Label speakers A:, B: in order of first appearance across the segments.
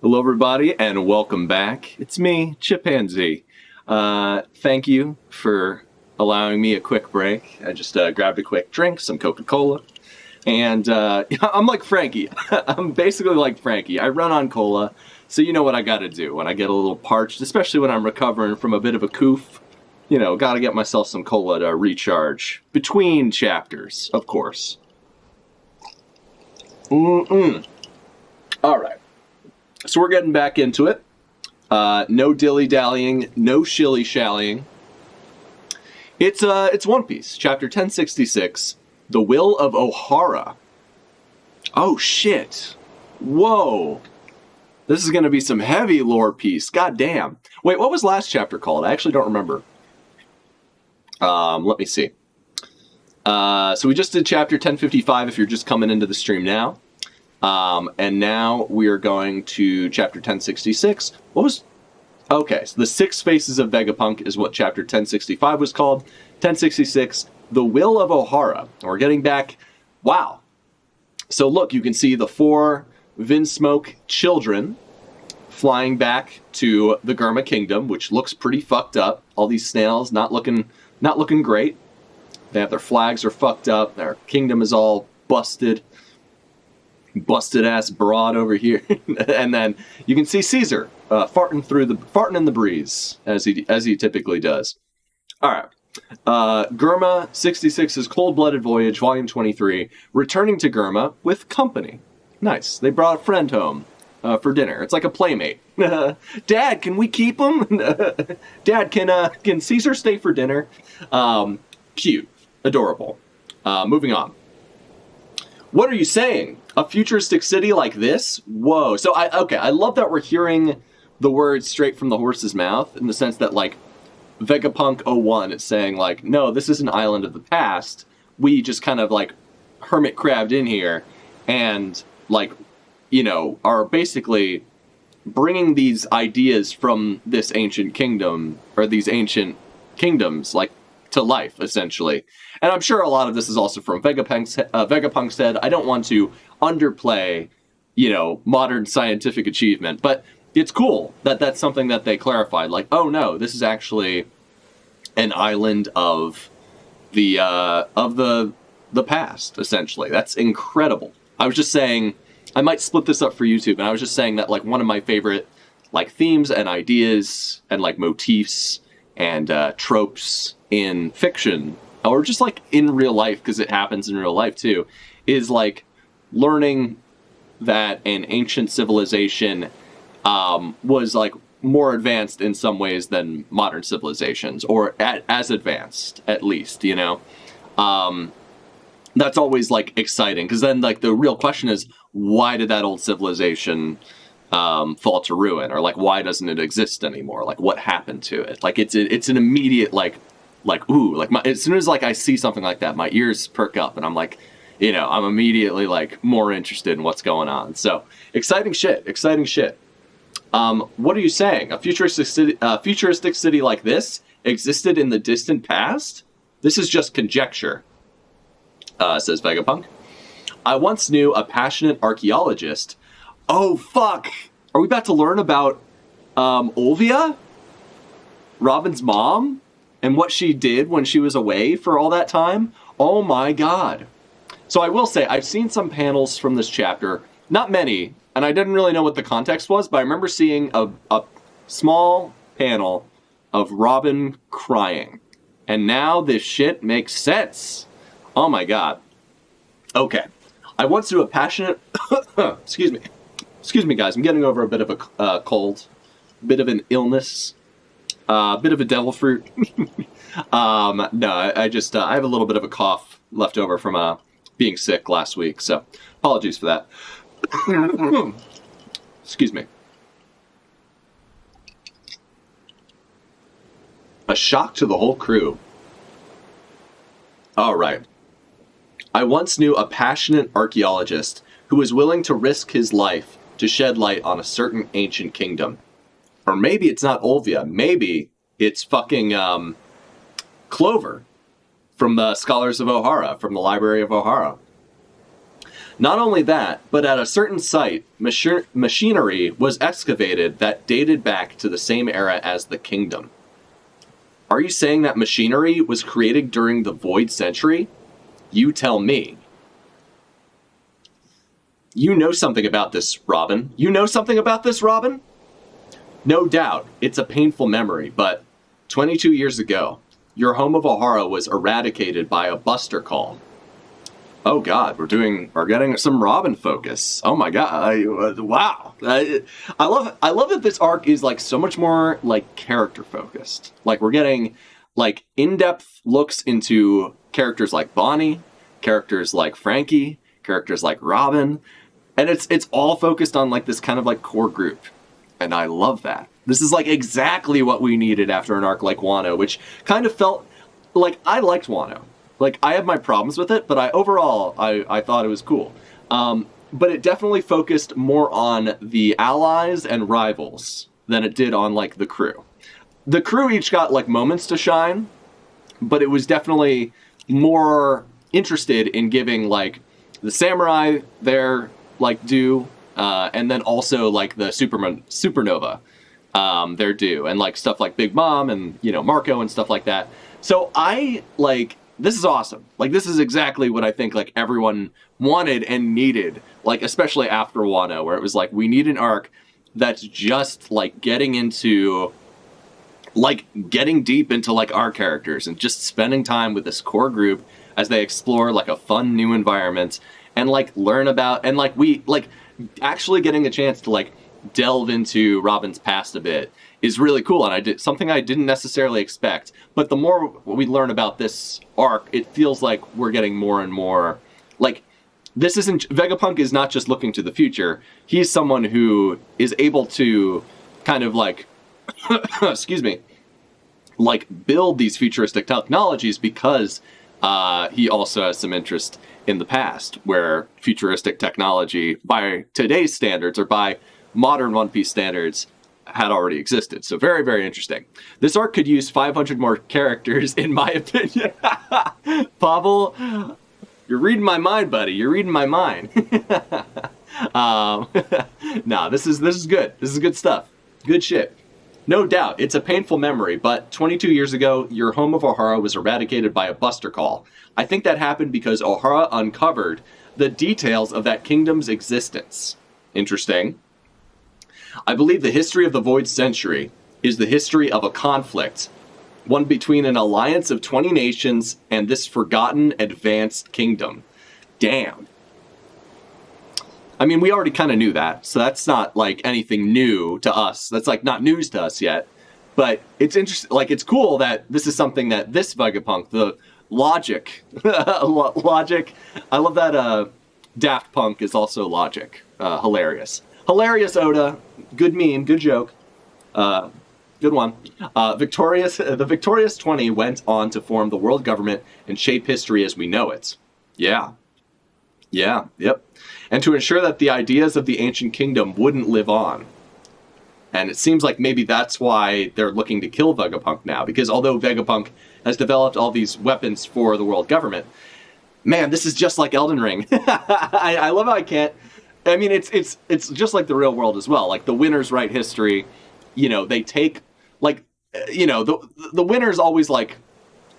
A: Hello, everybody, and welcome back. It's me, ChipZ. Thank you for allowing me a quick break. I just grabbed a quick drink, some Coca-Cola, and I'm like Frankie. I'm basically like Frankie. I run on cola, so you know what I gotta do when I get a little parched, especially when I'm recovering from a bit of a coof. You know, gotta get myself some cola to recharge. Between chapters, of course. All right. So we're getting back into it. No dilly-dallying, no shilly-shallying. It's One Piece, chapter 1066, The Will of Ohara. Oh, shit. Whoa. This is going to be some heavy lore piece. God damn. Wait, what was last chapter called? I actually don't remember. Let me see. So we just did chapter 1055 if you're just coming into the stream now. And now we are going to chapter 1066. Okay, so the Six Faces of Vegapunk is what chapter 1065 was called. 1066, The Will of Ohara. And we're getting back, wow. So look, you can see the four Vinsmoke children flying back to the Germa Kingdom, which looks pretty fucked up. All these snails not looking great. They have their flags are fucked up. Their kingdom is all busted ass broad over here. And then you can see Caesar farting in the breeze as he typically does. All right. Germa 66's Cold-Blooded Voyage, Volume 23, returning to Germa with company. Nice. They brought a friend home for dinner. It's like a playmate. Dad, can we keep him? Dad, can Caesar stay for dinner? Cute. Adorable. Moving on. What are you saying? A futuristic city like this? Whoa. So I love that we're hearing the words straight from the horse's mouth in the sense that, like, Vegapunk 01 is saying, like, no, this is an island of the past. We just kind of, like, hermit crabbed in here and, like, you know, are basically bringing these ideas from this ancient kingdom, or these ancient kingdoms, like, to life, essentially. And I'm sure a lot of this is also from Vegapunk said, I don't want to underplay, you know, modern scientific achievement, but it's cool that that's something that they clarified. Like, oh no, this is actually an island of the past, essentially. That's incredible. I was just saying, I might split this up for YouTube, and I was just saying that, like, one of my favorite, like, themes and ideas and, like, motifs and tropes in fiction, or just, like, in real life, because it happens in real life too, is, like, learning that an ancient civilization was, like, more advanced in some ways than modern civilizations, or as advanced, at least, you know? That's always, like, exciting, because then, like, the real question is, why did that old civilization fall to ruin? Or, like, why doesn't it exist anymore? Like, what happened to it? Like, it's an immediate, like, ooh, like, as soon as, like, I see something like that, my ears perk up, and I'm like, you know, I'm immediately, like, more interested in what's going on. So, exciting shit. What are you saying? A futuristic city like this existed in the distant past? This is just conjecture, says Vegapunk. I once knew a passionate archaeologist. Oh, fuck! Are we about to learn about Olvia? Robin's mom? And what she did when she was away for all that time? Oh my god. So I will say, I've seen some panels from this chapter, not many, and I didn't really know what the context was, but I remember seeing a small panel of Robin crying. And now this shit makes sense. Oh my god. Okay. I once knew a passionate... Excuse me, guys. I'm getting over a bit of a cold. Bit of an illness. Bit of a devil fruit. No, I just... I have a little bit of a cough left over from being sick last week, so apologies for that. Excuse me. A shock to the whole crew. All right. I once knew a passionate archaeologist who was willing to risk his life to shed light on a certain ancient kingdom. Or maybe it's not Olvia. Maybe it's fucking Clover from the Scholars of Ohara, from the Library of Ohara. Not only that, but at a certain site, machinery was excavated that dated back to the same era as the kingdom. Are you saying that machinery was created during the Void Century? You tell me. You know something about this, Robin. You know something about this, Robin? No doubt, it's a painful memory, but 22 years ago, your home of Ohara was eradicated by a buster call. Oh God, we're getting some Robin focus. Oh my God, wow! I love that this arc is like so much more like character focused. Like we're getting like in-depth looks into characters like Bonnie, characters like Frankie, characters like Robin, and it's all focused on like this kind of like core group, and I love that. This is like exactly what we needed after an arc like Wano, which kind of felt like I liked Wano. Like, I have my problems with it, but I thought it was cool. But it definitely focused more on the allies and rivals than it did on, like, the crew. The crew each got, like, moments to shine, but it was definitely more interested in giving, like, the samurai their, like, due, and then also, like, the supernova their due, and, like, stuff like Big Mom and, you know, Marco and stuff like that. So this is awesome. Like, this is exactly what I think, like, everyone wanted and needed, like, especially after Wano, where it was like, we need an arc that's just, like, getting deep into, like, our characters and just spending time with this core group as they explore, like, a fun new environment and, like, learn about, and, like, we, like, actually getting a chance to, like, delve into Robin's past a bit is really cool, and something I didn't necessarily expect. But the more we learn about this arc, it feels like we're getting more and more, like, Vegapunk is not just looking to the future, he's someone who is able to kind of like, excuse me, like build these futuristic technologies because he also has some interest in the past, where futuristic technology, by today's standards, or by modern One Piece standards, had already existed. So very, very interesting. This arc could use 500 more characters, in my opinion. Pavel, you're reading my mind, buddy. You're reading my mind. Nah, this is good. This is good stuff. Good shit. No doubt, it's a painful memory, but 22 years ago, your home of Ohara was eradicated by a buster call. I think that happened because Ohara uncovered the details of that kingdom's existence. Interesting. I believe the history of the Void Century is the history of a conflict, one between an alliance of 20 nations and this forgotten advanced kingdom. Damn. I mean, we already kind of knew that, so that's not like anything new to us. That's like not news to us yet. But it's interesting, like it's cool that this is something that this Vegapunk, the logic, logic, I love that Daft Punk is also logic. Hilarious. Hilarious, Oda. Good meme, good joke. Good one. The Victorious 20 went on to form the world government and shape history as we know it. Yeah. Yeah, yep. And to ensure that the ideas of the ancient kingdom wouldn't live on. And it seems like maybe that's why they're looking to kill Vegapunk now, because although Vegapunk has developed all these weapons for the world government, man, this is just like Elden Ring. I love how I can't. I mean, it's just like the real world as well. Like the winners write history. You know, they take like, you know, the winners always like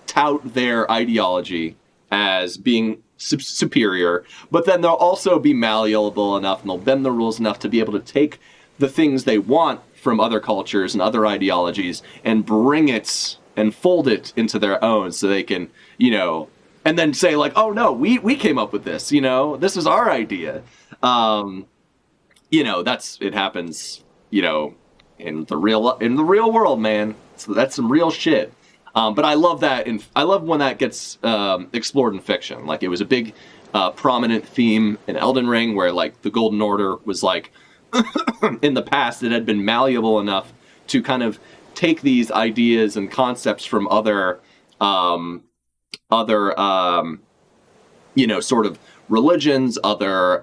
A: tout their ideology as being superior, but then they'll also be malleable enough and they'll bend the rules enough to be able to take the things they want from other cultures and other ideologies and bring it and fold it into their own, so they can, you know, and then say like, oh no, we came up with this, you know, this was our idea. You know, it happens, you know, in the real world, man. So that's some real shit. But I love that, I love when that gets explored in fiction. Like it was a big prominent theme in Elden Ring, where like the Golden Order was like, in the past, it had been malleable enough to kind of take these ideas and concepts from other you know, sort of religions, other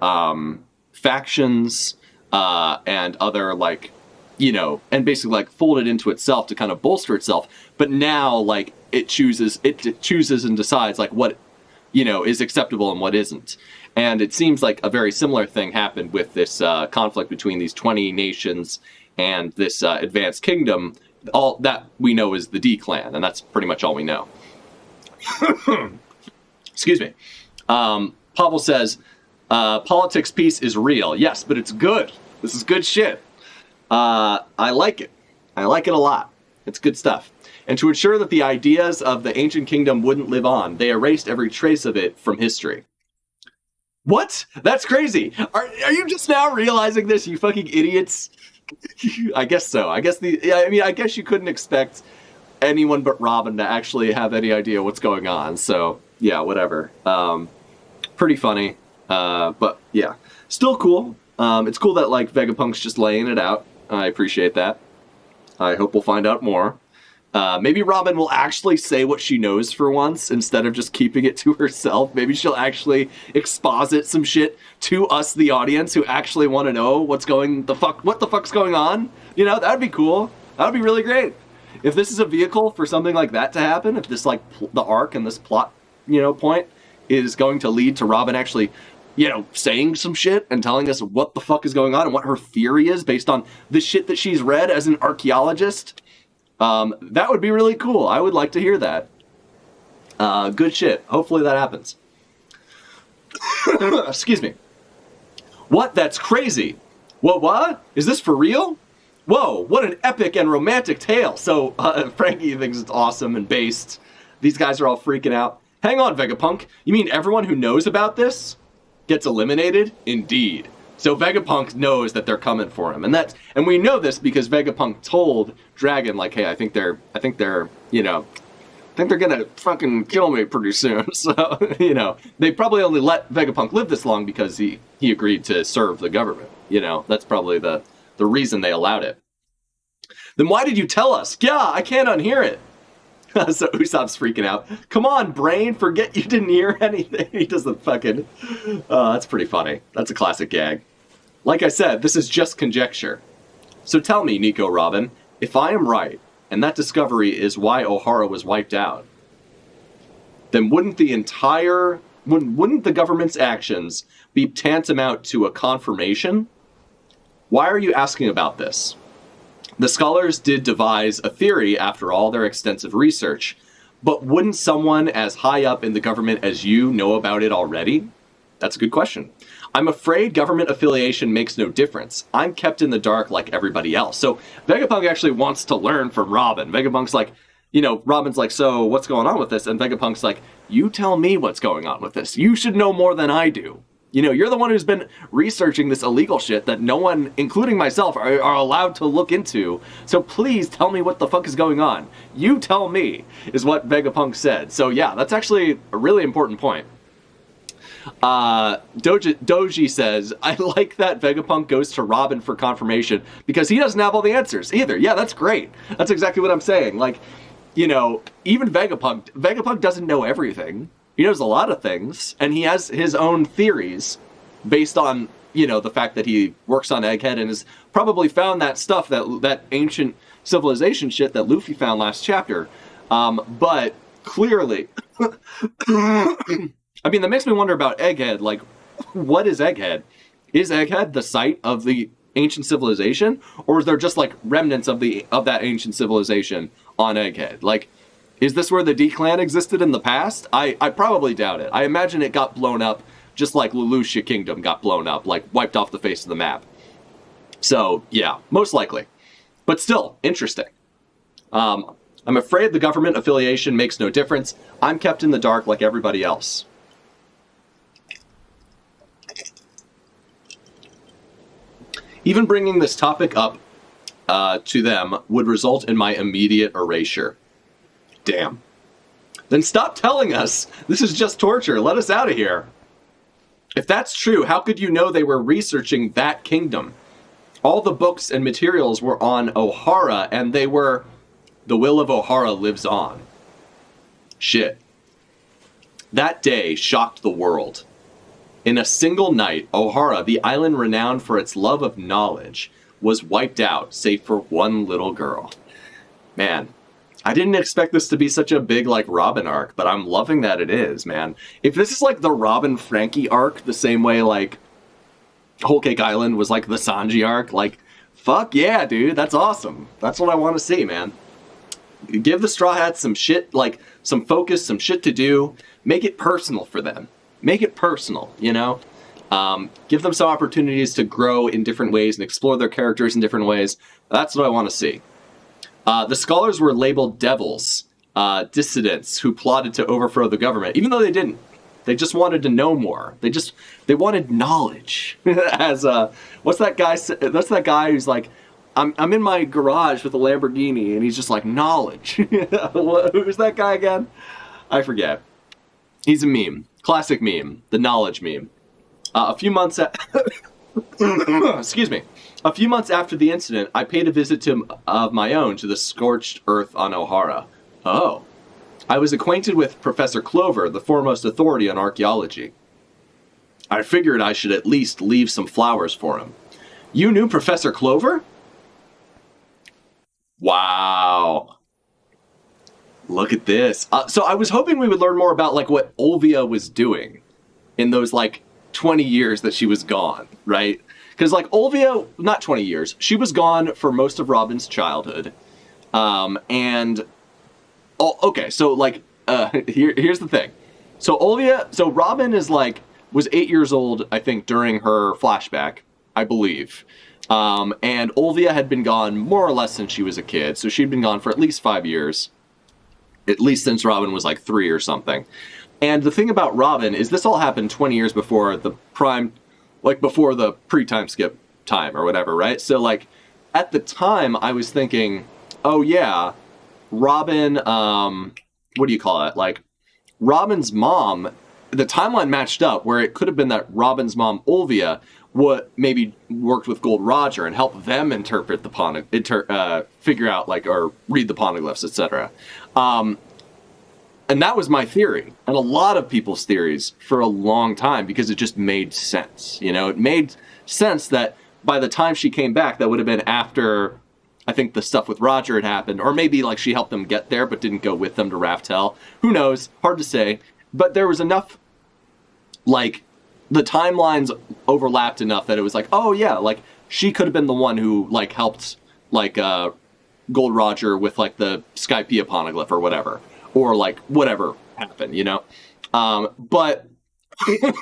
A: factions, and other like, you know, and basically like fold it into itself to kind of bolster itself. But now like it chooses and decides like what, is acceptable and what isn't. And it seems like a very similar thing happened with this conflict between these 20 nations and this advanced kingdom. All that we know is the D clan, and that's pretty much all we know. Excuse me. Pavel says, politics peace is real. Yes, but it's good. This is good shit. I like it. I like it a lot. It's good stuff. And to ensure that the ideas of the ancient kingdom wouldn't live on, they erased every trace of it from history. What? That's crazy. Are you just now realizing this, you fucking idiots? I guess so. I guess you couldn't expect anyone but Robin to actually have any idea what's going on. So, yeah, whatever. Pretty funny. But, yeah. Still cool. It's cool that, like, Vegapunk's just laying it out. I appreciate that. I hope we'll find out more. Maybe Robin will actually say what she knows for once instead of just keeping it to herself. Maybe she'll actually exposit some shit to us, the audience, who actually want to know what the fuck's going on. That'd be cool. That would be really great. If this is a vehicle for something like that to happen, if this, like, the arc and this plot, point is going to lead to Robin actually, saying some shit and telling us what the fuck is going on and what her theory is based on the shit that she's read as an archaeologist, that would be really cool. I would like to hear that. Good shit. Hopefully that happens. Excuse me. What? That's crazy. What? Is this for real? Whoa, what an epic and romantic tale. So, Frankie thinks it's awesome and based. These guys are all freaking out. Hang on, Vegapunk. You mean everyone who knows about this gets eliminated? Indeed. So Vegapunk knows that they're coming for him, and we know this because Vegapunk told Dragon, like, hey, I think they're gonna fucking kill me pretty soon. So, they probably only let Vegapunk live this long because he agreed to serve the government. That's probably the reason they allowed it. Then why did you tell us? Yeah, I can't unhear it. So Usopp's freaking out. Come on, brain, forget you didn't hear anything. He does the fucking... that's pretty funny. That's a classic gag. Like I said, this is just conjecture. So tell me, Nico Robin, if I am right, and that discovery is why Ohara was wiped out, then wouldn't the government's actions be tantamount to a confirmation? Why are you asking about this? The scholars did devise a theory after all their extensive research, but wouldn't someone as high up in the government as you know about it already? That's a good question. I'm afraid government affiliation makes no difference. I'm kept in the dark like everybody else. So Vegapunk actually wants to learn from Robin. Vegapunk's like, Robin's like, so what's going on with this? And Vegapunk's like, you tell me what's going on with this. You should know more than I do. You're the one who's been researching this illegal shit that no one, including myself, are allowed to look into. So please tell me what the fuck is going on. You tell me, is what Vegapunk said. So yeah, that's actually a really important point. Doji says, I like that Vegapunk goes to Robin for confirmation because he doesn't have all the answers either. Yeah, that's great. That's exactly what I'm saying. Like, even Vegapunk doesn't know everything. He knows a lot of things, and he has his own theories based on, the fact that he works on Egghead and has probably found that stuff, that ancient civilization shit that Luffy found last chapter. But clearly, that makes me wonder about Egghead. Like, what is Egghead? Is Egghead the site of the ancient civilization, or is there just like remnants of that ancient civilization on Egghead? Like, is this where the D-Clan existed in the past? I probably doubt it. I imagine it got blown up just like Lelouchia Kingdom got blown up, like wiped off the face of the map. So, yeah, most likely. But still, interesting. I'm afraid the government affiliation makes no difference. I'm kept in the dark like everybody else. Even bringing this topic up to them would result in my immediate erasure. Damn. Then stop telling us. This is just torture. Let us out of here. If that's true, how could you know they were researching that kingdom? All the books and materials were on Ohara, and they were... The will of Ohara lives on. Shit. That day shocked the world. In a single night, Ohara, the island renowned for its love of knowledge, was wiped out, save for one little girl. Man. I didn't expect this to be such a big, like, Robin arc, but I'm loving that it is, man. If this is, like, the Robin Frankie arc, the same way, like, Whole Cake Island was, like, the Sanji arc, like, fuck yeah, dude, that's awesome. That's what I want to see, man. Give the Straw Hats some shit, like, some focus, some shit to do. Make it personal for them. Make it personal, you know? Give them some opportunities to grow in different ways and explore their characters in different ways. That's what I want to see. The scholars were labeled devils, dissidents who plotted to overthrow the government, even though they didn't. They just wanted to know more. They wanted knowledge. As what's that guy? That's that guy who's like, I'm in my garage with a Lamborghini, and he's just like, knowledge. Who's that guy again? I forget. He's a meme, classic meme, the knowledge meme. A few months excuse me. A few months after the incident, I paid a visit of my own to the scorched earth on Ohara. Oh. I was acquainted with Professor Clover, the foremost authority on archaeology. I figured I should at least leave some flowers for him. You knew Professor Clover? Wow. Look at this. So I was hoping we would learn more about, like, what Olvia was doing in those, like, 20 years that she was gone, right? Because, like, Olvia, not 20 years, she was gone for most of Robin's childhood. Okay, so, like, here's the thing. So Robin is, like, was 8 years old, I think, during her flashback, I believe. And Olvia had been gone more or less since she was a kid, so she'd been gone for at least 5 years. At least since Robin was, like, 3 or something. And the thing about Robin is this all happened 20 years before the prime, like, before the pre-time skip time or whatever, right? So, like, at the time, I was thinking, oh, yeah, Robin, what do you call it? Like, Robin's mom, the timeline matched up where it could have been that Robin's mom, Olvia, maybe worked with Gold Roger and helped them interpret the figure out, like, or read the poneglyphs, etc. And that was my theory, and a lot of people's theories for a long time, because it just made sense. You know, it made sense that by the time she came back, that would have been after, I think, the stuff with Roger had happened, or maybe, like, she helped them get there but didn't go with them to Raftel. Who knows? Hard to say. But there was enough, like, the timelines overlapped enough that it was like, oh yeah, like, she could have been the one who, like, helped, like, Gold Roger with, like, the Skypiea poneglyph or whatever. Or, like, whatever happened, you know? But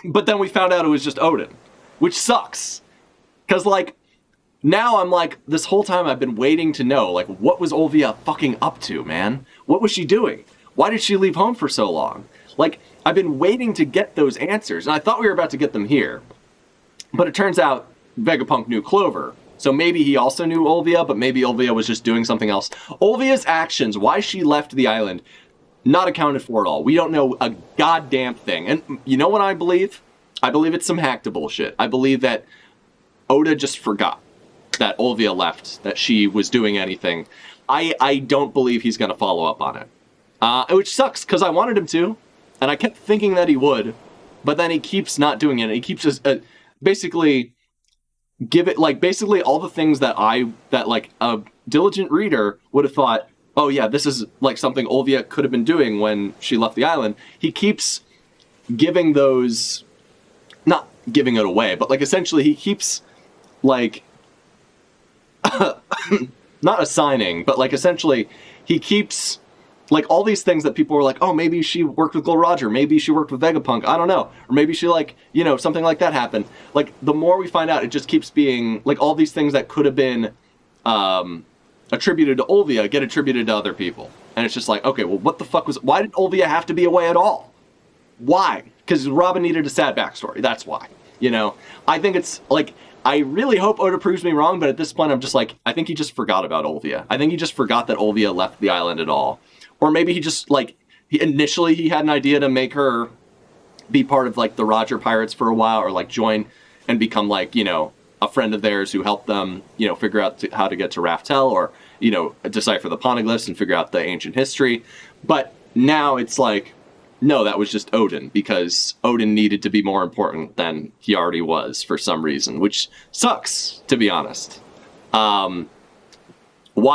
A: then we found out it was just Odin, which sucks. Because, like, now I'm like, this whole time I've been waiting to know, like, what was Olvia fucking up to, man? What was she doing? Why did she leave home for so long? Like, I've been waiting to get those answers, and I thought we were about to get them here. But it turns out Vegapunk knew Clover. So maybe he also knew Olvia, but maybe Olvia was just doing something else. Olvia's actions, why she left the island, not accounted for at all. We don't know a goddamn thing. And you know what I believe? I believe it's some hack to bullshit. I believe that Oda just forgot that Olvia left, that she was doing anything. I don't believe he's going to follow up on it. Which sucks, because I wanted him to, and I kept thinking that he would, but then he keeps not doing it. He keeps just basically basically all the things that like a diligent reader would have thought, oh yeah, this is like something Olvia could have been doing when she left the island. He keeps giving those, not giving it away, but, like, essentially he keeps, like, not assigning, but, like, essentially he keeps, like, all these things that people were like, oh, maybe she worked with Gold Roger, maybe she worked with Vegapunk, I don't know, or maybe she, like, you know, something like that happened. Like, the more we find out, it just keeps being, like, all these things that could have been attributed to Olvia get attributed to other people. And it's just like, okay, well, what the fuck why did Olvia have to be away at all? Why? Because Robin needed a sad backstory. That's why. You know? I think it's, like, I really hope Oda proves me wrong, but at this point I'm just like, I think he just forgot about Olvia. I think he just forgot that Olvia left the island at all. Or maybe he just, like, initially he had an idea to make her be part of, like, the Roger Pirates for a while, or, like, join and become, like, you know, a friend of theirs who helped them, you know, figure out how to get to Raftel, or, you know, decipher the poneglyphs and figure out the ancient history. But now it's like, no, that was just Odin, because Odin needed to be more important than he already was for some reason, which sucks, to be honest. Why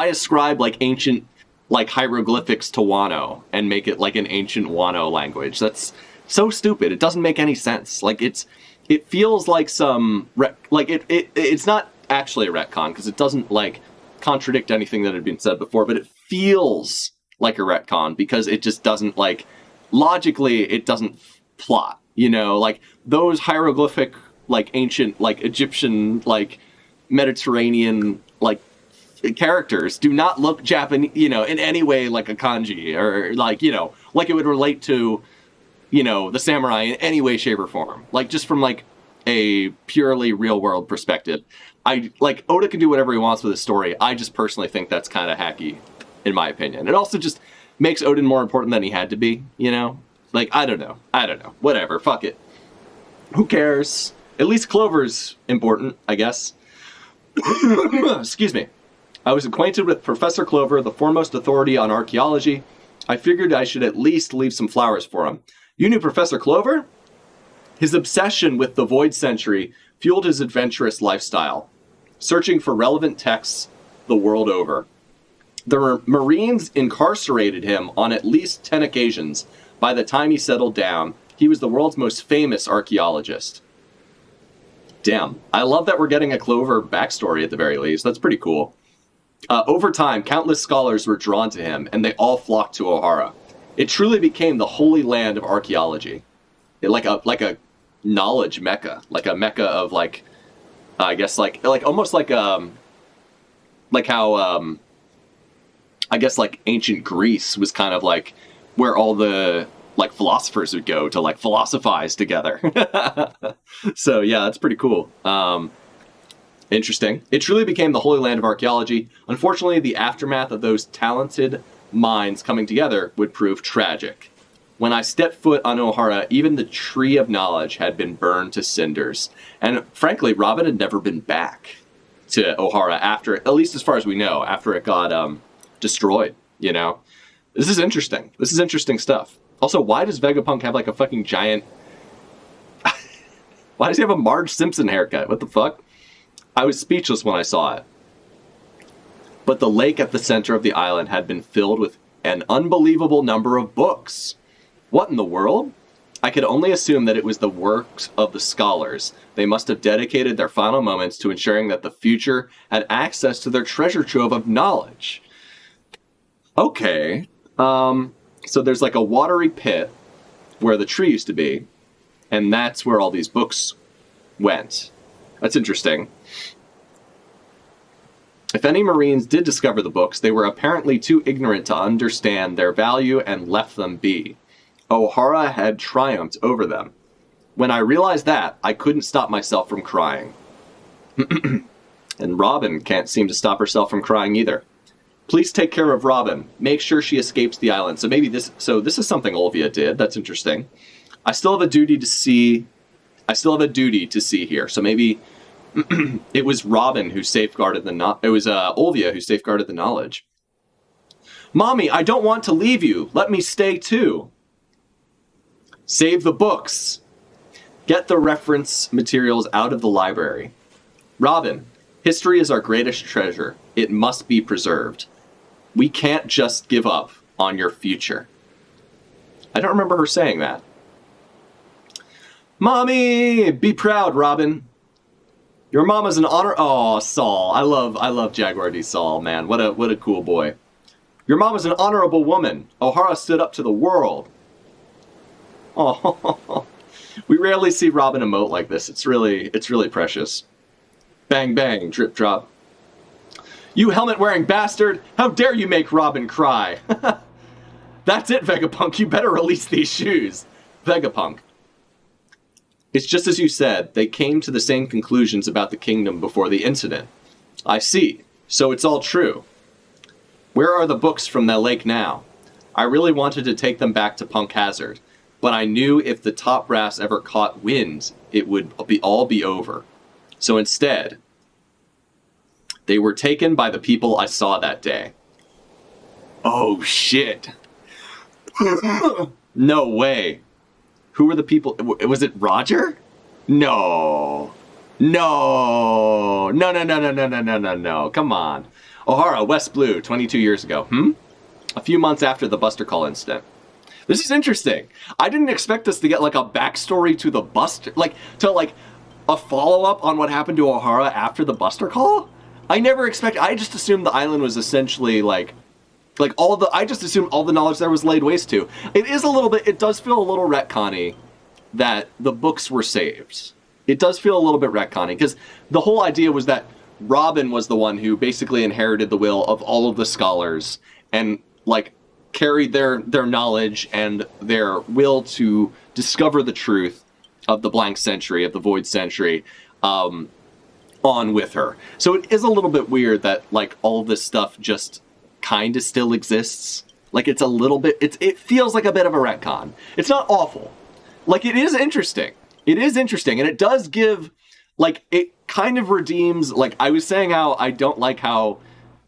A: ascribe, like, ancient like hieroglyphics to Wano and make it like an ancient Wano language. That's so stupid. It doesn't make any sense. Like it feels like some it's not actually a retcon because it doesn't like contradict anything that had been said before, but it feels like a retcon because it just doesn't like logically it doesn't plot, you know, like those hieroglyphic like ancient like Egyptian like Mediterranean like characters do not look Japanese, you know, in any way like a kanji or like, you know, like it would relate to, you know, the samurai in any way, shape, or form. Like just from like a purely real world perspective. I like Oda can do whatever he wants with his story. I just personally think that's kind of hacky, in my opinion. It also just makes Odin more important than he had to be, you know? Like, I don't know. Whatever. Fuck it. Who cares? At least Clover's important, I guess. Excuse me. I was acquainted with Professor Clover, the foremost authority on archaeology. I figured I should at least leave some flowers for him. You knew Professor Clover? His obsession with the Void Century fueled his adventurous lifestyle, searching for relevant texts the world over. The Marines incarcerated him on at least 10 occasions. By the time he settled down, he was the world's most famous archaeologist. Damn, I love that we're getting a Clover backstory at the very least. That's pretty cool. Over time, countless scholars were drawn to him, and they all flocked to Ohara. It truly became the holy land of archaeology. Like a knowledge mecca, like a mecca of like, I guess like almost like how I guess like ancient Greece was kind of like where all the like philosophers would go to like philosophize together. So yeah, that's pretty cool. Interesting. It truly became the holy land of archaeology. Unfortunately, the aftermath of those talented minds coming together would prove tragic. When I stepped foot on Ohara, even the tree of knowledge had been burned to cinders. And frankly, Robin had never been back to Ohara after, at least as far as we know, after it got destroyed, you know? This is interesting. This is interesting stuff. Also, why does Vegapunk have like a fucking giant... Why does he have a Marge Simpson haircut? What the fuck? I was speechless when I saw it. But the lake at the center of the island had been filled with an unbelievable number of books. What in the world? I could only assume that it was the works of the scholars. They must have dedicated their final moments to ensuring that the future had access to their treasure trove of knowledge. Okay. So there's like a watery pit where the tree used to be, and that's where all these books went. That's interesting. If any Marines did discover the books, they were apparently too ignorant to understand their value and left them be. Ohara had triumphed over them. When I realized that, I couldn't stop myself from crying. And Robin can't seem to stop herself from crying either. Please take care of Robin. Make sure she escapes the island. So maybe this is something Olvia did. That's interesting. I still have a duty to see here. So maybe it was Robin who safeguarded it was Olvia who safeguarded the knowledge. Mommy, I don't want to leave you. Let me stay too. Save the books. Get the reference materials out of the library. Robin, history is our greatest treasure. It must be preserved. We can't just give up on your future. I don't remember her saying that. Mommy, be proud, Robin. Your mama's an honor. Oh, Saul. I love Jaguar D. Saul, man. What a cool boy. Your mama's an honorable woman. Ohara stood up to the world. Oh, we rarely see Robin emote like this. It's really precious. Bang, bang, drip, drop. You helmet-wearing bastard! How dare you make Robin cry? That's it, Vegapunk. You better release these shoes. Vegapunk. It's just as you said. They came to the same conclusions about the kingdom before the incident. I see. So it's all true. Where are the books from the lake now? I really wanted to take them back to Punk Hazard, but I knew if the top brass ever caught wind, it would all be over. So instead, they were taken by the people I saw that day. Oh, shit. No way. Who were the people? Was it Roger? No. No. Come on. Ohara, West Blue, 22 years ago. a few months after the Buster Call incident. This is interesting. I didn't expect us to get like a backstory to the Buster, like a follow-up on what happened to Ohara after the Buster Call. I just assumed the island was essentially I just assumed all the knowledge there was laid waste to. It does feel a little retconny that the books were saved. It does feel a little bit retconny, because the whole idea was that Robin was the one who basically inherited the will of all of the scholars and carried their knowledge and their will to discover the truth of the blank century, of the void century, on with her. So it is a little bit weird that all this stuff just kind of still exists. It's a little bit, it feels like a bit of a retcon. It's not awful. It is interesting. It is interesting, and it does give, it kind of redeems, I was saying how I don't like how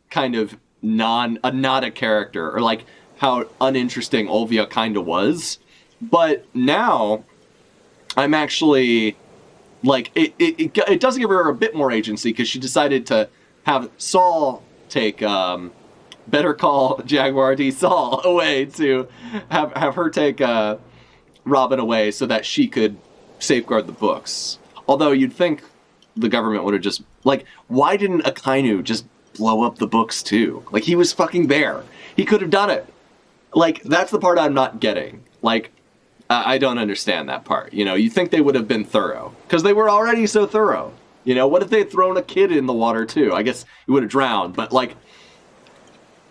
A: kind of not a character, or how uninteresting Olvia kind of was. But now, I'm actually, it does give her a bit more agency, because she decided to have Saul take, Better Call Jaguar D. Saul away, to have her take Robin away so that she could safeguard the books. Although you'd think the government would have just, why didn't Akainu just blow up the books too? He was fucking there. He could have done it. That's the part I'm not getting. I don't understand that part. You think they would have been thorough, because they were already so thorough. What if they had thrown a kid in the water too? I guess he would have drowned, but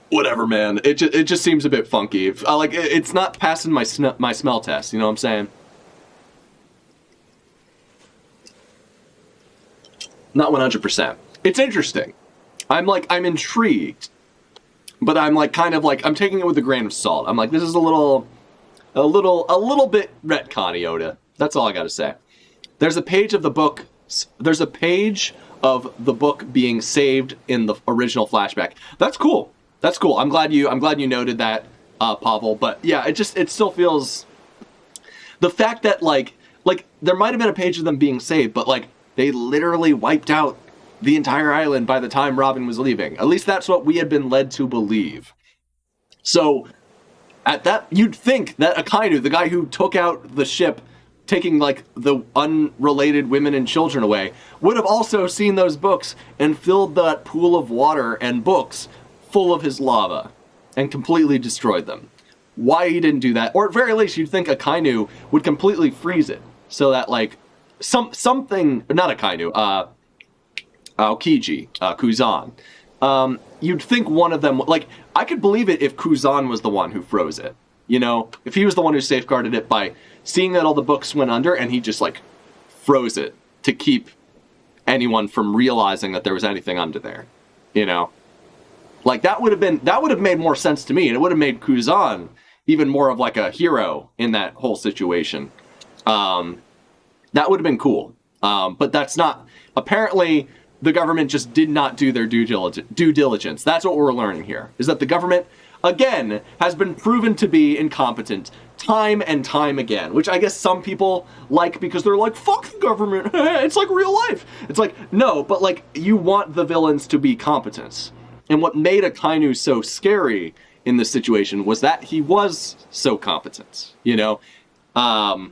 A: whatever, man. It just seems a bit funky. It's not passing my smell test. You know what I'm saying? Not 100%. It's interesting. I'm intrigued, but I'm I'm taking it with a grain of salt. I'm this is a little bit retconny, Oda. That's all I gotta say. There's a page of the book. There's a page of the book being saved in the original flashback. That's cool. That's cool. I'm glad you noted that, Pavel. But yeah, it still feels, the fact that there might have been a page of them being saved, but they literally wiped out the entire island by the time Robin was leaving. At least that's what we had been led to believe. So at that, you'd think that Akainu, the guy who took out the ship, taking the unrelated women and children away, would have also seen those books and filled that pool of water and books full of his lava and completely destroyed them. Why he didn't do that, or at very least you'd think Akainu would completely freeze it, so that something, not Akainu, Aokiji, Kuzan. You'd think one of them, I could believe it if Kuzan was the one who froze it. If he was the one who safeguarded it by seeing that all the books went under and he just froze it to keep anyone from realizing that there was anything under there. That would have made more sense to me, and it would have made Kuzan even more of a hero in that whole situation. That would have been cool. But that's not, apparently the government just did not do their due diligence. That's what we're learning here, is that the government, again, has been proven to be incompetent time and time again, which I guess some people because they're fuck the government. It's real life. It's no, but you want the villains to be competent. And what made Akainu so scary in this situation was that he was so competent, I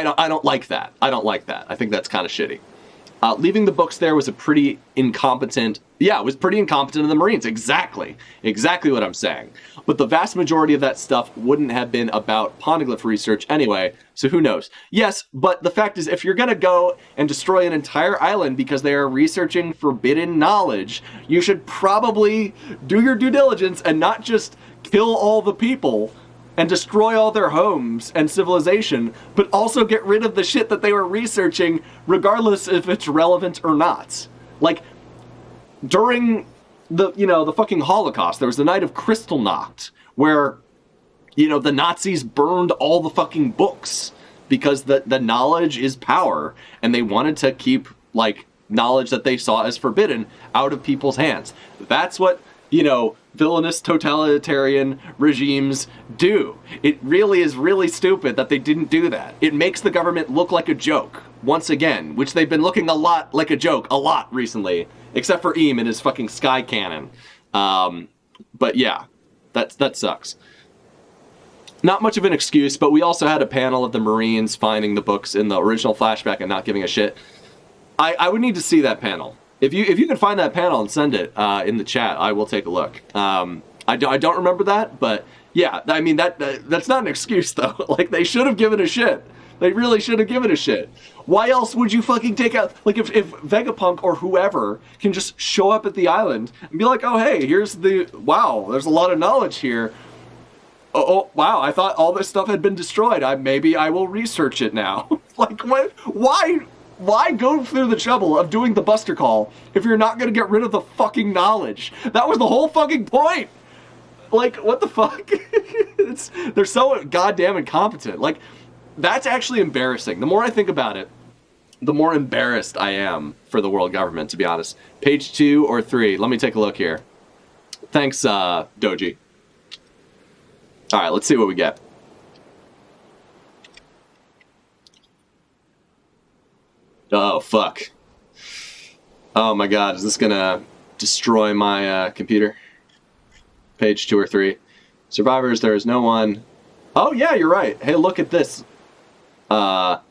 A: don't like that. I don't like that. I think that's kind of shitty. Leaving the books there was pretty incompetent of the Marines. Exactly what I'm saying. But the vast majority of that stuff wouldn't have been about poneglyph research anyway, so who knows? Yes, but the fact is, if you're gonna go and destroy an entire island because they are researching forbidden knowledge, you should probably do your due diligence and not just kill all the people and destroy all their homes and civilization, but also get rid of the shit that they were researching, regardless if it's relevant or not. During the fucking Holocaust, there was the Night of Kristallnacht, where, the Nazis burned all the fucking books, because the knowledge is power, and they wanted to keep, knowledge that they saw as forbidden out of people's hands. That's what, villainous totalitarian regimes do. It really is really stupid that they didn't do that. It makes the government look like a joke, once again, which they've been looking a lot like a joke a lot recently, except for Eam and his fucking sky cannon. But yeah, That sucks. Not much of an excuse, but we also had a panel of the Marines finding the books in the original flashback and not giving a shit. I would need to see that panel. If you can find that panel and send it in the chat, I will take a look. I don't remember that, but yeah, I mean that's not an excuse though. Like they should have given a shit. They really should have given a shit. Why else would you fucking take out, like if Vegapunk or whoever can just show up at the island and be like, oh hey, here's wow, there's a lot of knowledge here. Oh wow, I thought all this stuff had been destroyed. Maybe I will research it now. Like what? Why go through the trouble of doing the Buster Call if you're not gonna get rid of the fucking knowledge? That was the whole fucking point. Like what the fuck? They're so goddamn incompetent. Like that's actually embarrassing. The more I think about it, the more embarrassed I am for the world government, to be honest. Page 2 or 3. Let me take a look here. Thanks, Doji. All right, let's see what we get. Oh, fuck. Oh my god, is this gonna destroy my computer? Page 2 or 3. Survivors, there is no one. Oh yeah, you're right. Hey, look at this. There are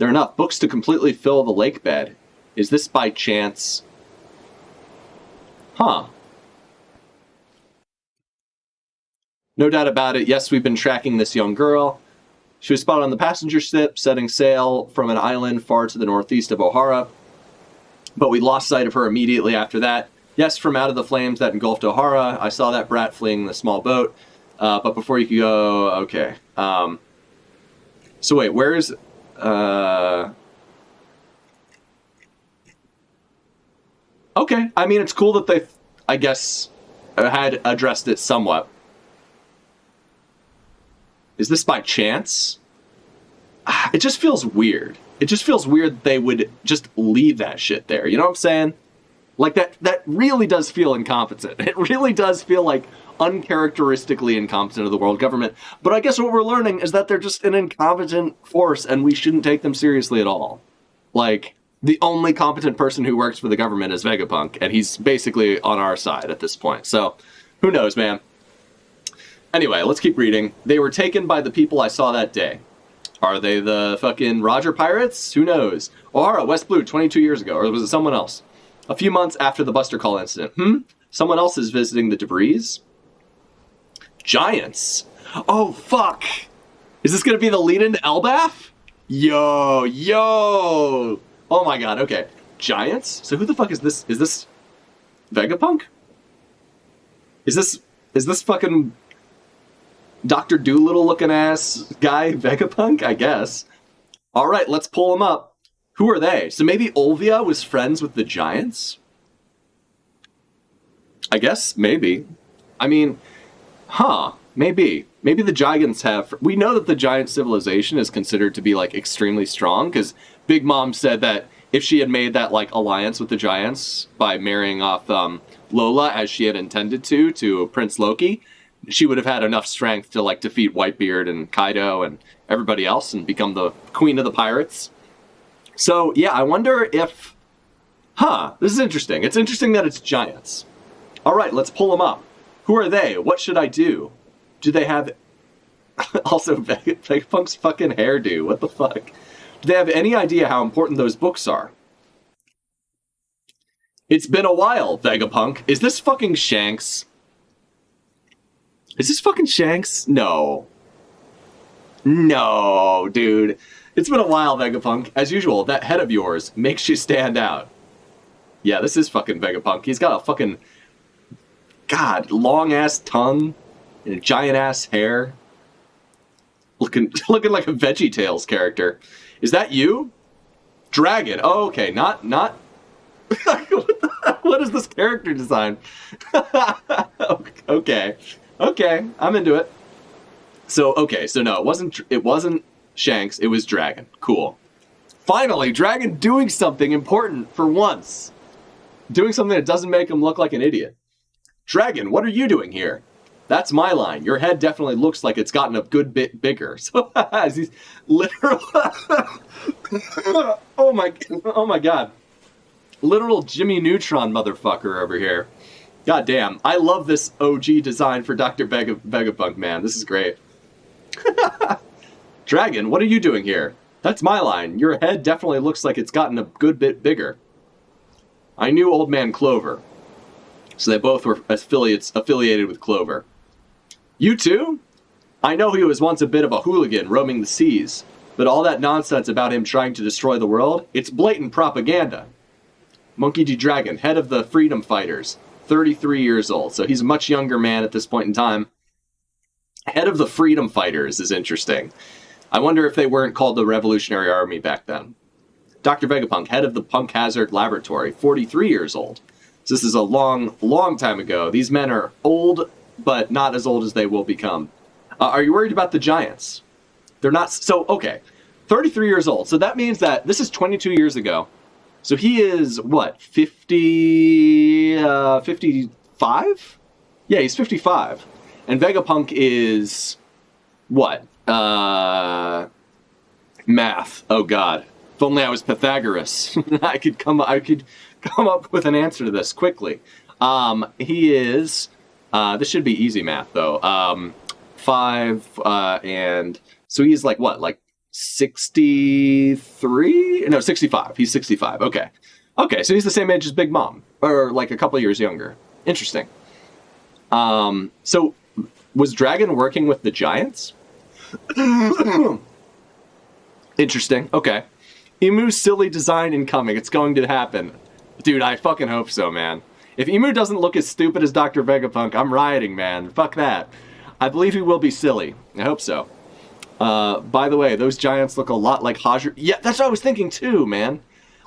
A: enough books to completely fill the lake bed. Is this by chance? Huh. No doubt about it. Yes, we've been tracking this young girl. She was spotted on the passenger ship, setting sail from an island far to the northeast of Ohara. But we lost sight of her immediately after that. Yes, from out of the flames that engulfed Ohara, I saw that brat fleeing the small boat. But before you could go, okay. So wait, where's... Okay, I mean, it's cool that they, I guess, had addressed it somewhat. Is this by chance? It just feels weird. It just feels weird that they would just leave that shit there. You know what I'm saying? Like, that really does feel incompetent. It really does feel like uncharacteristically incompetent of the world government. But I guess what we're learning is that they're just an incompetent force and we shouldn't take them seriously at all. Like, the only competent person who works for the government is Vegapunk, and he's basically on our side at this point. So, who knows, man? Anyway, let's keep reading. They were taken by the people I saw that day. Are they the fucking Roger Pirates? Who knows? Ohara, West Blue, 22 years ago. Or was it someone else? A few months after the Buster Call incident. Someone else is visiting the debris? Giants. Oh, fuck. Is this going to be the lead into Elbaf? Yo. Oh my god, okay. Giants? So who the fuck is this? Is this Vegapunk? Is this fucking Dr. Doolittle looking ass guy Vegapunk? I guess. Alright, let's pull him up. Who are they? So maybe Olvia was friends with the Giants? I guess, maybe. I mean, maybe. Maybe the Giants have... We know that the Giant civilization is considered to be, like, extremely strong, because Big Mom said that if she had made that, like, alliance with the Giants by marrying off Lola, as she had intended to Prince Loki, she would have had enough strength to, like, defeat Whitebeard and Kaido and everybody else and become the queen of the pirates. So, yeah, I wonder if... this is interesting. It's interesting that it's Giants. Alright, let's pull them up. Who are they? What should I do? Do they have... Also, Vegapunk's fucking hairdo. What the fuck? Do they have any idea how important those books are? It's been a while, Vegapunk. Is this fucking Shanks? Is this fucking Shanks? No. No, dude. It's been a while, Vegapunk. As usual, that head of yours makes you stand out. Yeah, this is fucking Vegapunk. He's got a fucking... God, long-ass tongue and giant-ass hair. Looking like a VeggieTales character. Is that you? Dragon. Oh, okay. Not... What is this character design? Okay. Okay, I'm into it. So, okay, so no, it wasn't Shanks, it was Dragon. Cool. Finally, Dragon doing something important for once. Doing something that doesn't make him look like an idiot. Dragon, what are you doing here? That's my line. Your head definitely looks like it's gotten a good bit bigger. So, he's literal... oh my god. Literal Jimmy Neutron motherfucker over here. God damn. I love this OG design for Dr. Vegapunk, man. This is great. Dragon, what are you doing here? That's my line. Your head definitely looks like it's gotten a good bit bigger. I knew Old Man Clover. So they both were affiliated with Clover. You too? I know he was once a bit of a hooligan roaming the seas, but all that nonsense about him trying to destroy the world, it's blatant propaganda. Monkey D. Dragon, head of the Freedom Fighters, 33 years old. So he's a much younger man at this point in time. Head of the Freedom Fighters is interesting. I wonder if they weren't called the Revolutionary Army back then. Dr. Vegapunk, head of the Punk Hazard Laboratory, 43 years old. So this is a long, long time ago. These men are old, but not as old as they will become. Are you worried about the Giants? They're not... So, okay. 33 years old. So that means that this is 22 years ago. So he is, what, 55? Yeah, he's 55. And Vegapunk is... what? Math. Oh, God. If only I was Pythagoras. I could come up with an answer to this quickly. He is... this should be easy math, though. 5, and... So he's like, what, like 63? No, 65. He's 65. Okay. Okay, so he's the same age as Big Mom. Or like a couple years younger. Interesting. So was Dragon working with the Giants? Interesting. Okay. Emu's silly design incoming. It's going to happen. Dude, I fucking hope so, man. If Emu doesn't look as stupid as Dr. Vegapunk, I'm rioting, man. Fuck that. I believe he will be silly. I hope so. By the way, those Giants look a lot like Hajr. Yeah, that's what I was thinking too, man.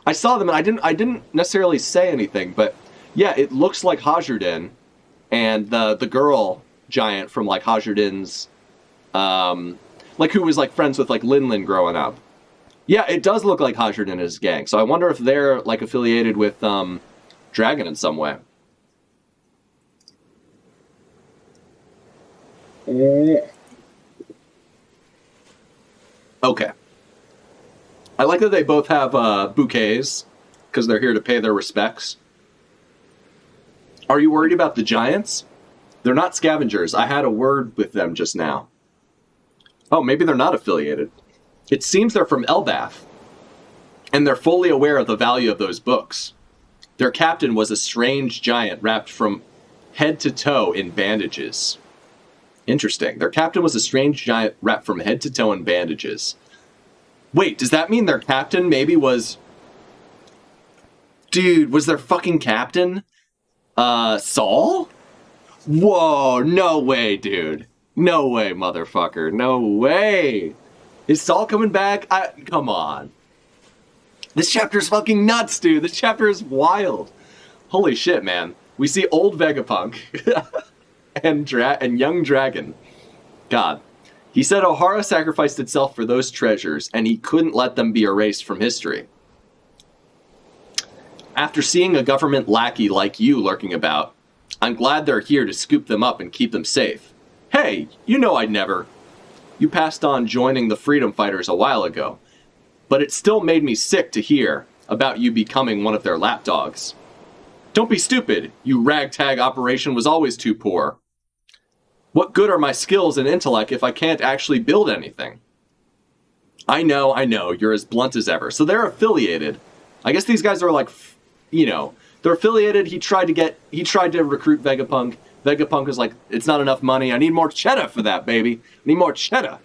A: I saw them and I didn't necessarily say anything, but yeah, it looks like Hajrudin and the girl giant from like Hajrudin's, like who was like friends with like Lin growing up. Yeah, it does look like Hajrudin and his gang. So I wonder if they're like affiliated with Dragon in some way. Okay. I like that they both have bouquets, because they're here to pay their respects. Are you worried about the Giants? They're not scavengers. I had a word with them just now. Oh, maybe they're not affiliated. It seems they're from Elbath, and they're fully aware of the value of those books. Their captain was a strange giant wrapped from head to toe in bandages. Interesting. Their captain was a strange giant wrapped from head to toe in bandages. Wait, does that mean their captain maybe was... Dude, was their fucking captain Saul? Whoa, no way, dude. No way, motherfucker. No way. Is Saul coming back? Come on. This chapter is fucking nuts, dude. This chapter is wild. Holy shit, man. We see old Vegapunk and young Dragon. God. He said Ohara sacrificed itself for those treasures, and he couldn't let them be erased from history. After seeing a government lackey like you lurking about, I'm glad they're here to scoop them up and keep them safe. Hey, you know I'd never. You passed on joining the Freedom Fighters a while ago, but it still made me sick to hear about you becoming one of their lapdogs. Don't be stupid. You ragtag operation was always too poor. What good are my skills and intellect if I can't actually build anything? I know, you're as blunt as ever. So they're affiliated. I guess these guys are like, you know, they're affiliated. He tried to recruit Vegapunk. Vegapunk was like, it's not enough money. I need more cheddar for that, baby. I need more cheddar.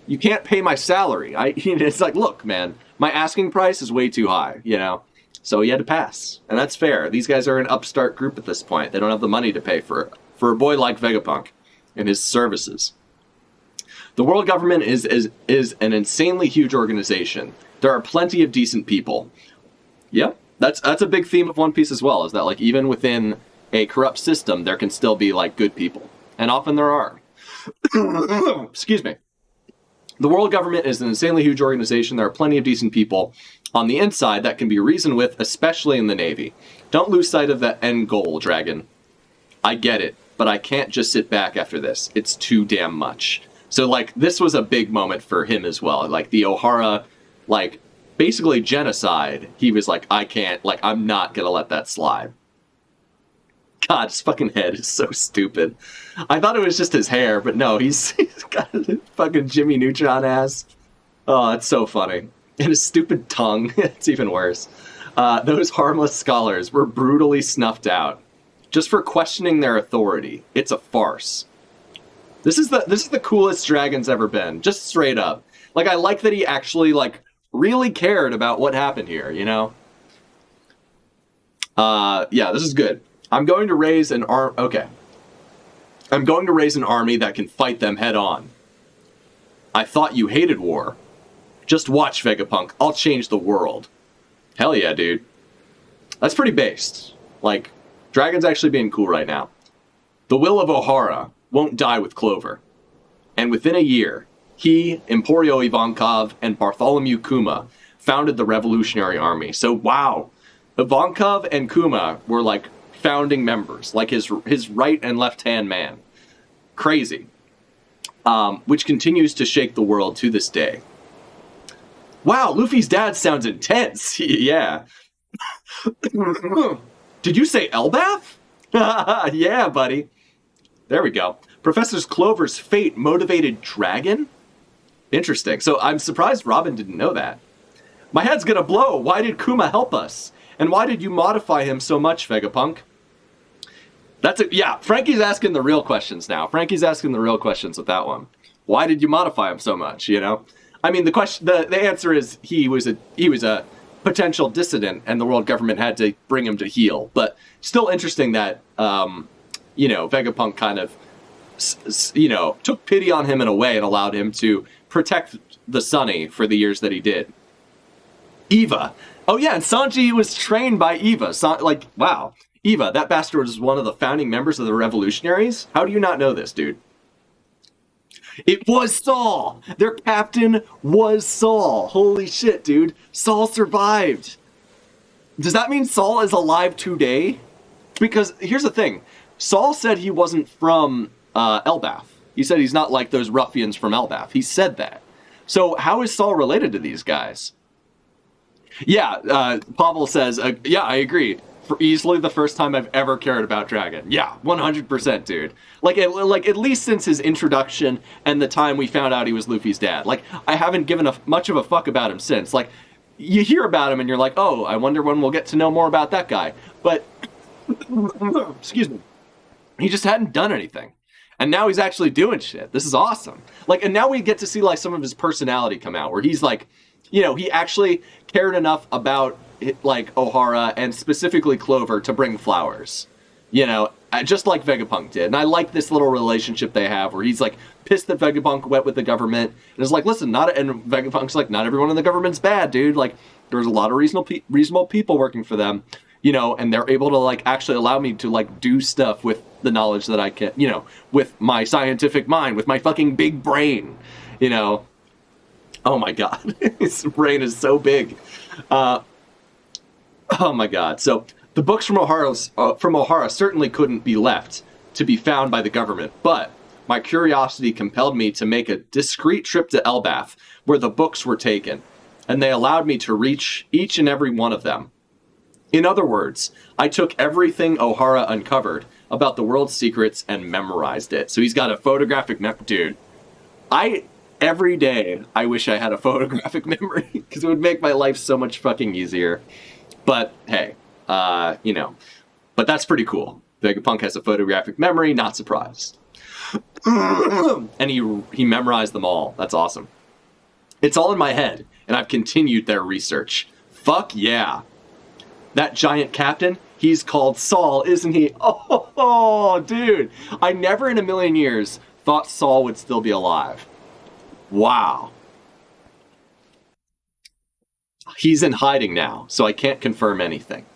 A: You can't pay my salary. It's like, look, man, my asking price is way too high, you know? So he had to pass. And that's fair. These guys are an upstart group at this point. They don't have the money to pay for a boy like Vegapunk and his services. The world government is an insanely huge organization. There are plenty of decent people. Yep, that's a big theme of One Piece as well, is that like even within a corrupt system, there can still be like good people. And often there are. Excuse me. The world government is an insanely huge organization. There are plenty of decent people on the inside that can be reasoned with, especially in the Navy. Don't lose sight of that end goal, Dragon. I get it, but I can't just sit back after this. It's too damn much. So, like, this was a big moment for him as well. Like, the Ohara, like, basically genocide. He was like, I can't, like, I'm not gonna let that slide. God, his fucking head is so stupid. I thought it was just his hair, but no, he's got a fucking Jimmy Neutron ass. Oh, it's so funny. And his stupid tongue, it's even worse. Those harmless scholars were brutally snuffed out just for questioning their authority. It's a farce. This is the coolest Dragon's ever been, just straight up. Like, I like that he actually, like, really cared about what happened here, you know? Yeah, this is good. I'm going to raise an okay. I'm going to raise an army that can fight them head on. I thought you hated war. Just watch, Vegapunk. I'll change the world. Hell yeah, dude. That's pretty based. Like, Dragon's actually being cool right now. The will of Ohara won't die with Clover. And within a year, he, Emporio Ivankov, and Bartholomew Kuma founded the Revolutionary Army. So, wow. Ivankov and Kuma were, like, founding members. Like, his right and left-hand man. Crazy. Which continues to shake the world to this day. Wow, Luffy's dad sounds intense. Yeah. Did you say Elbath? Yeah, buddy. There we go. Professor Clover's fate motivated Dragon? Interesting. So I'm surprised Robin didn't know that. My head's gonna blow. Why did Kuma help us? And why did you modify him so much, Vegapunk? Yeah, Frankie's asking the real questions now. Frankie's asking the real questions with that one. Why did you modify him so much, you know? I mean, the answer is he was a potential dissident, and the world government had to bring him to heel. But still interesting that Vegapunk kind of took pity on him in a way and allowed him to protect the Sunny for the years that he did. Eva, oh yeah, and Sanji was trained by Eva. Wow, Eva, that bastard was one of the founding members of the Revolutionaries. How do you not know this, dude? It was Saul! Their captain was Saul! Holy shit, dude. Saul survived! Does that mean Saul is alive today? Because, here's the thing. Saul said he wasn't from Elbath. He said he's not like those ruffians from Elbath. He said that. So, how is Saul related to these guys? Yeah, Pavel says, yeah, I agree. For easily the first time I've ever cared about Dragon. Yeah, 100%, dude. Like at least since his introduction and the time we found out he was Luffy's dad. Like, I haven't given much of a fuck about him since. Like, you hear about him and you're like, oh, I wonder when we'll get to know more about that guy. But, excuse me, he just hadn't done anything. And now he's actually doing shit. This is awesome. Like, and now we get to see, like, some of his personality come out, where he's like, he actually cared enough about, like, Ohara and specifically Clover to bring flowers, just like Vegapunk did. And I like this little relationship they have where he's like pissed that Vegapunk went with the government and is like, listen, and Vegapunk's like, not everyone in the government's bad, dude. Like, there's a lot of reasonable people working for them, and they're able to, like, actually allow me to, like, do stuff with the knowledge that I can, with my scientific mind, with my fucking big brain, Oh my God, his brain is so big. Oh my God. So the books from Ohara certainly couldn't be left to be found by the government, but my curiosity compelled me to make a discreet trip to Elbath, where the books were taken, and they allowed me to reach each and every one of them. In other words, I took everything Ohara uncovered about the world's secrets and memorized it. So he's got a photographic dude. Every day, I wish I had a photographic memory, because it would make my life so much fucking easier. But, hey, but that's pretty cool. Vegapunk has a photographic memory, not surprised. And he memorized them all. That's awesome. It's all in my head, and I've continued their research. Fuck yeah. That giant captain, he's called Saul, isn't he? Oh, dude. I never in a million years thought Saul would still be alive. Wow. He's in hiding now, so I can't confirm anything.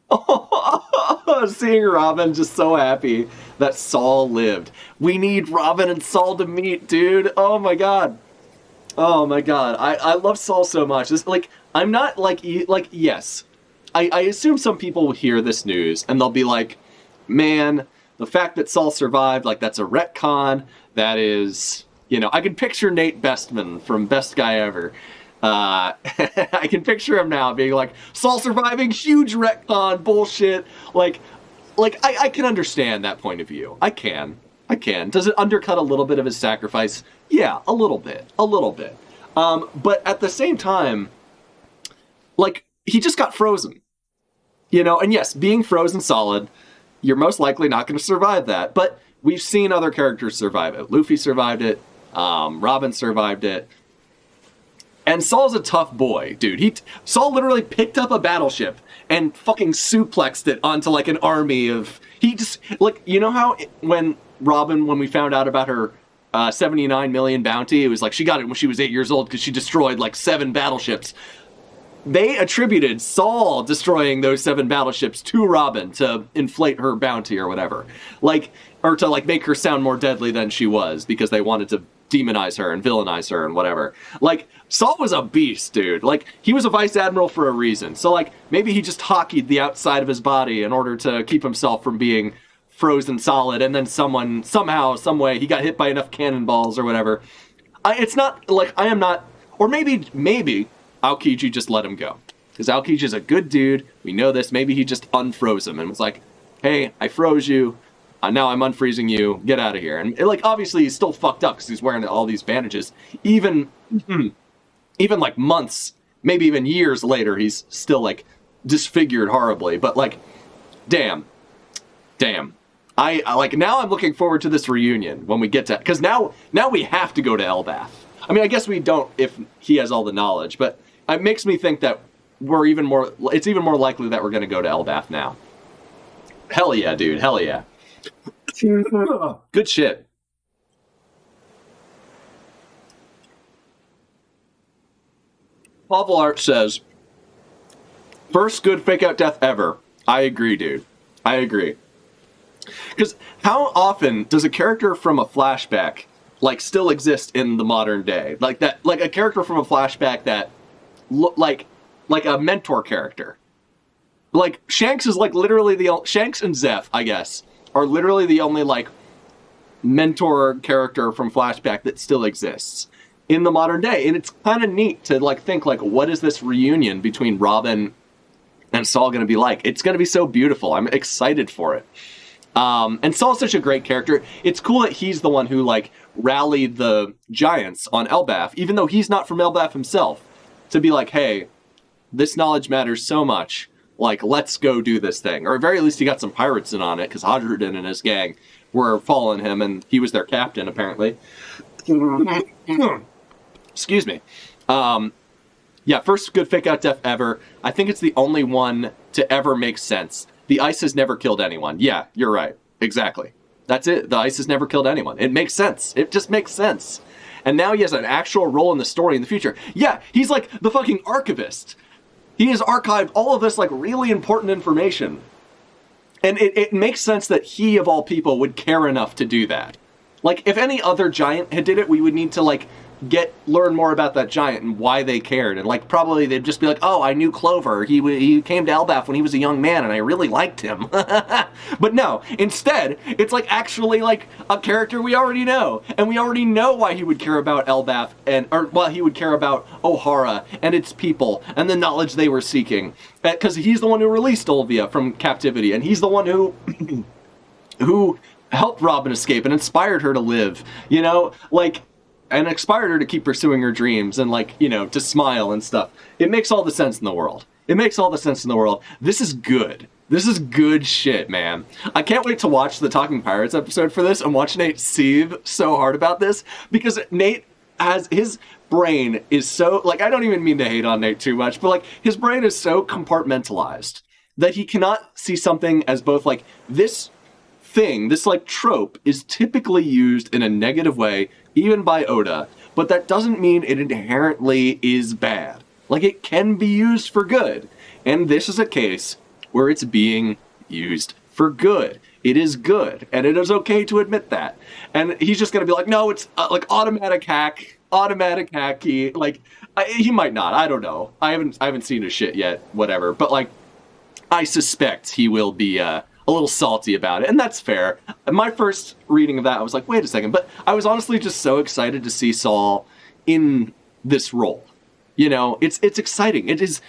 A: Oh, seeing Robin just so happy that Saul lived. We need Robin and Saul to meet, dude. Oh my God. Oh my God. I love Saul so much. It's like, I'm not yes. I assume some people will hear this news and they'll be like, man, the fact that Saul survived, like, that's a retcon. That is, I can picture Nate Bestman from Best Guy Ever. I can picture him now being like, Saul surviving, huge retcon, bullshit. Like, like, I can understand that point of view. I can. Does it undercut a little bit of his sacrifice? Yeah, a little bit. But at the same time, like, he just got frozen. You know, and yes, being frozen solid, you're most likely not going to survive that. But we've seen other characters survive it. Luffy survived it. Robin survived it. And Saul's a tough boy, dude. Saul literally picked up a battleship and fucking suplexed it onto, like, an army of... He just... Like, you know how when we found out about her 79 million bounty, it was like she got it when she was 8 years old because she destroyed, like, 7 battleships. They attributed Saul destroying those 7 battleships to Robin to inflate her bounty or whatever. Like, or to, like, make her sound more deadly than she was because they wanted to demonize her and villainize her and whatever. Like, Saul was a beast, dude. Like, he was a vice admiral for a reason. So, like, maybe he just hockeyed the outside of his body in order to keep himself from being frozen solid, and then somehow, some way, he got hit by enough cannonballs or whatever. It's not, like, I am not... Or maybe Aokiji just let him go. Because Aokiji's a good dude. We know this. Maybe he just unfroze him and was like, hey, I froze you. Now I'm unfreezing you. Get out of here. And, like, obviously he's still fucked up because he's wearing all these bandages. Even like months, maybe even years later, he's still, like, disfigured horribly. But, like, damn. I like, now I'm looking forward to this reunion when we get to... Because now we have to go to Elbaf. I mean, I guess we don't if he has all the knowledge, but it makes me think that it's even more likely that we're going to go to Elbaf now. Hell yeah, dude. Hell yeah. Good shit. Pavel Arch says, first good fake out death ever. I agree, dude. I agree. Because how often does a character from a flashback, like, still exist in the modern day? Like that, like a character from a flashback that look like a mentor character. Like, Shanks is, like, literally Shanks and Zeph, I guess, are literally the only, like, mentor character from flashback that still exists in the modern day. And it's kind of neat to, like, think, like, what is this reunion between Robin and Saul going to be like? It's going to be so beautiful. I'm excited for it. And Saul's such a great character. It's cool that he's the one who, like, rallied the giants on Elbaf, even though he's not from Elbaf himself, to be like, hey, this knowledge matters so much. Like, let's go do this thing. Or at very least he got some pirates in on it, because Hadrudin and his gang were following him, and he was their captain, apparently. Excuse me. Yeah, first good fake out death ever. I think it's the only one to ever make sense. The ice has never killed anyone. Yeah, you're right. Exactly. That's it. The ice has never killed anyone. It makes sense. It just makes sense. And now he has an actual role in the story in the future. Yeah, he's like the fucking archivist. He has archived all of this, like, really important information. And it makes sense that he, of all people, would care enough to do that. Like, if any other giant had did it, we would need to, like, learn more about that giant and why they cared. And, like, probably they'd just be like, oh, I knew Clover. He came to Elbaf when he was a young man, and I really liked him. But no, instead, it's, like, actually, like, a character we already know. And we already know why he would care about Elbaf, or why he would care about Ohara and its people and the knowledge they were seeking. Because he's the one who released Olvia from captivity, and he's the one who helped Robin escape and inspired her to live, you know? Like, and inspired her to keep pursuing her dreams and, like, you know, to smile and stuff. It makes all the sense in the world. It makes all the sense in the world. This is good. This is good shit, man. I can't wait to watch the Talking Pirates episode for this and watch Nate seethe so hard about this, because Nate has, his brain is so, like, I don't even mean to hate on Nate too much, but, like, his brain is so compartmentalized that he cannot see something as both, like, this thing, this, like, trope is typically used in a negative way, even by Oda, but that doesn't mean it inherently is bad. Like, it can be used for good, and this is a case where it's being used for good. It is good, and it is okay to admit that. And he's just gonna be like, no, it's like automatic hacky. Like, he might not. I don't know. I haven't seen his shit yet. Whatever. But, like, I suspect he will be a little salty about it, and that's fair. My first reading of that, I was like, wait a second, but I was honestly just so excited to see Saul in this role. You know, it's exciting. It is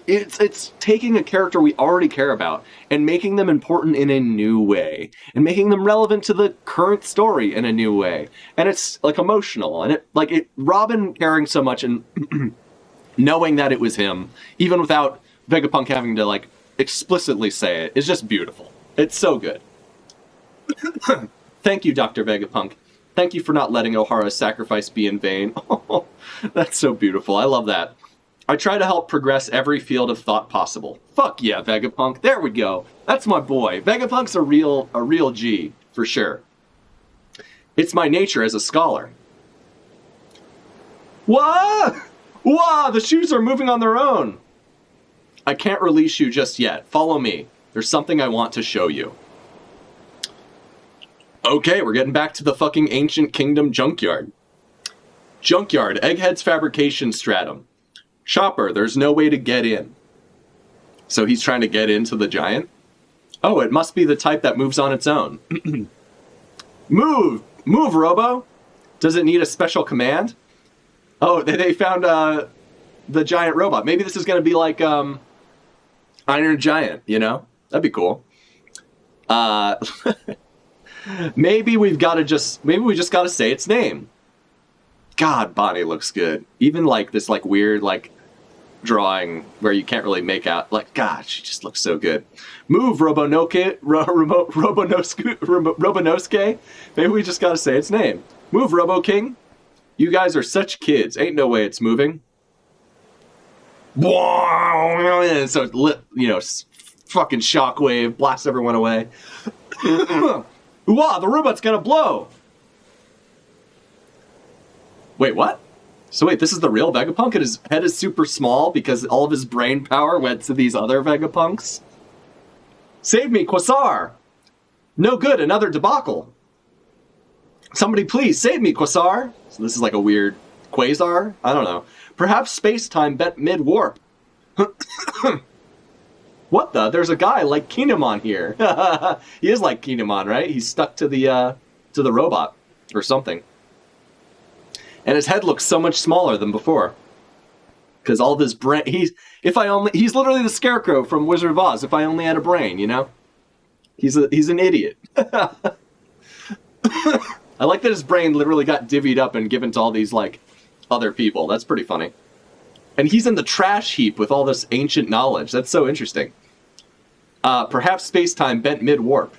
A: it's taking a character we already care about and making them important in a new way and making them relevant to the current story in a new way. And it's like emotional, and Robin caring so much and knowing that it was him, even without Vegapunk having to like explicitly say it, is just beautiful. It's so good. Thank you, Dr. Vegapunk. Thank you for not letting Ohara's sacrifice be in vain. Oh, that's so beautiful. I love that. I try to help progress every field of thought possible. Fuck yeah, Vegapunk. There we go. That's my boy. Vegapunk's a real G, for sure. It's my nature as a scholar. What? Whoa, the shoes are moving on their own. I can't release you just yet. Follow me. There's something I want to show you. Okay, we're getting back to the fucking ancient kingdom junkyard. Junkyard, Egghead's fabrication stratum. Chopper, there's no way to get in. So he's trying to get into the giant? Oh, it must be the type that moves on its own. Move! Move, Robo! Does it need a special command? Oh, they found the giant robot. Maybe this is going to be like Iron Giant, you know? That'd be cool. Maybe we just got to say its name. God, Bonnie looks good. Even like this like weird like drawing where you can't really make out, like, God, she just looks so good. Move, Robonosuke. Maybe we just gotta say its name. Move, Robo King. You guys are such kids. Ain't no way it's moving. And so, fucking shockwave blasts everyone away. Wow, the robot's gonna blow. Wait, what? So wait, this is the real Vegapunk, and his head is super small because all of his brain power went to these other Vegapunks? Save me, Quasar! No good, another debacle. Somebody please, save me, Quasar! So this is like a weird quasar? I don't know. Perhaps space-time bent mid-warp. What the? There's a guy like Kinemon here. He is like Kinemon, right? He's stuck to the robot or something. And his head looks so much smaller than before. Because all of his brain... He's literally the Scarecrow from Wizard of Oz, if I only had a brain, you know? He's an idiot. I like that his brain literally got divvied up and given to all these, like, other people. That's pretty funny. And he's in the trash heap with all this ancient knowledge. That's so interesting. Perhaps space-time bent mid-warp.